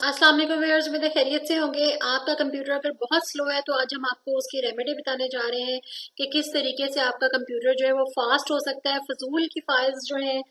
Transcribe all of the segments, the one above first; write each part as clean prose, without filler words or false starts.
अस्सलाम वालेकुम व्यूअर्स, उम्मीद है खैरियत से होंगे। आपका कंप्यूटर अगर बहुत स्लो है तो आज हम आपको उसकी रेमेडी बताने जा रहे हैं कि किस तरीके से आपका कंप्यूटर जो है वो फास्ट हो सकता है। फजूल की फाइल्स जो हैं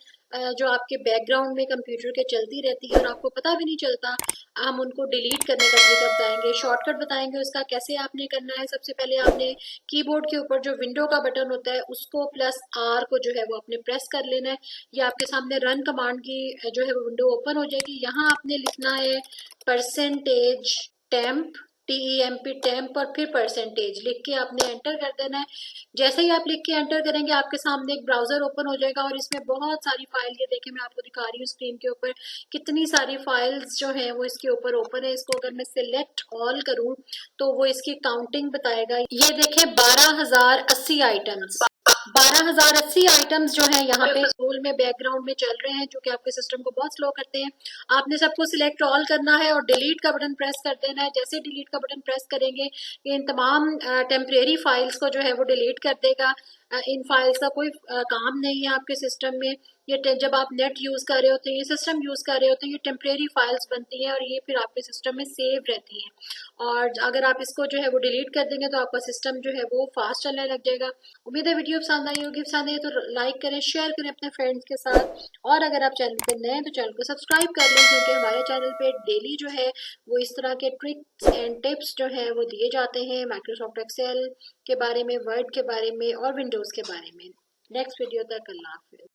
जो आपके बैकग्राउंड में कंप्यूटर के चलती रहती है और आपको पता भी नहीं चलता, हम उनको डिलीट करने का तरीका बताएंगे, शॉर्टकट बताएंगे उसका कैसे आपने करना है। सबसे पहले आपने कीबोर्ड के ऊपर जो विंडो का बटन होता है उसको प्लस आर को जो है वो आपने प्रेस कर लेना है। या आपके सामने रन कमांड की जो है वो विंडो ओपन हो जाएगी। यहाँ आपने लिखना है परसेंटेज टेम्प, TEMP टेम्प, और फिर परसेंटेज लिख के आपने एंटर कर देना है। जैसे ही आप लिख के एंटर करेंगे आपके सामने एक ब्राउजर ओपन हो जाएगा और इसमें बहुत सारी फाइल, ये देखिए मैं आपको दिखा रही हूँ स्क्रीन के ऊपर कितनी सारी फाइल्स जो हैं वो इसके ऊपर ओपन है। इसको अगर मैं सिलेक्ट ऑल करूँ तो वो इसकी काउंटिंग बताएगा। ये देखें 12,080 आइटम्स, 12,080 आइटम्स जो है यहाँ पे स्कूल में बैकग्राउंड में चल रहे हैं जो कि आपके सिस्टम को बहुत स्लो करते हैं। आपने सबको सिलेक्ट ऑल करना है और डिलीट का बटन प्रेस कर देना है। जैसे डिलीट का बटन प्रेस करेंगे इन तमाम टेम्परेरी फाइल्स को जो है वो डिलीट कर देगा। इन फाइल्स का कोई काम नहीं है आपके सिस्टम में। ये जब आप नेट यूज कर रहे होते हैं, ये सिस्टम यूज कर रहे होते हैं, ये टेम्परेरी फाइल्स बनती हैं और ये फिर आपके सिस्टम में सेव रहती हैं। और अगर आप इसको जो है वो डिलीट कर देंगे तो आपका सिस्टम जो है वो फास्ट चलने लग जाएगा। उम्मीद है वीडियो पसंद आई होगी। पसंद आई तो लाइक करें, शेयर करें अपने फ्रेंड्स के साथ। और अगर आप चैनल पर नए हैं तो चैनल को सब्सक्राइब कर लें, क्योंकि हमारे चैनल पे डेली जो है वो इस तरह के ट्रिक्स एंड टिप्स जो है वो दिए जाते हैं माइक्रोसॉफ्ट एक्सेल के बारे में, वर्ड के बारे में और विंडोज के बारे में। नेक्स्ट वीडियो तक अल्लाह हाफिज़।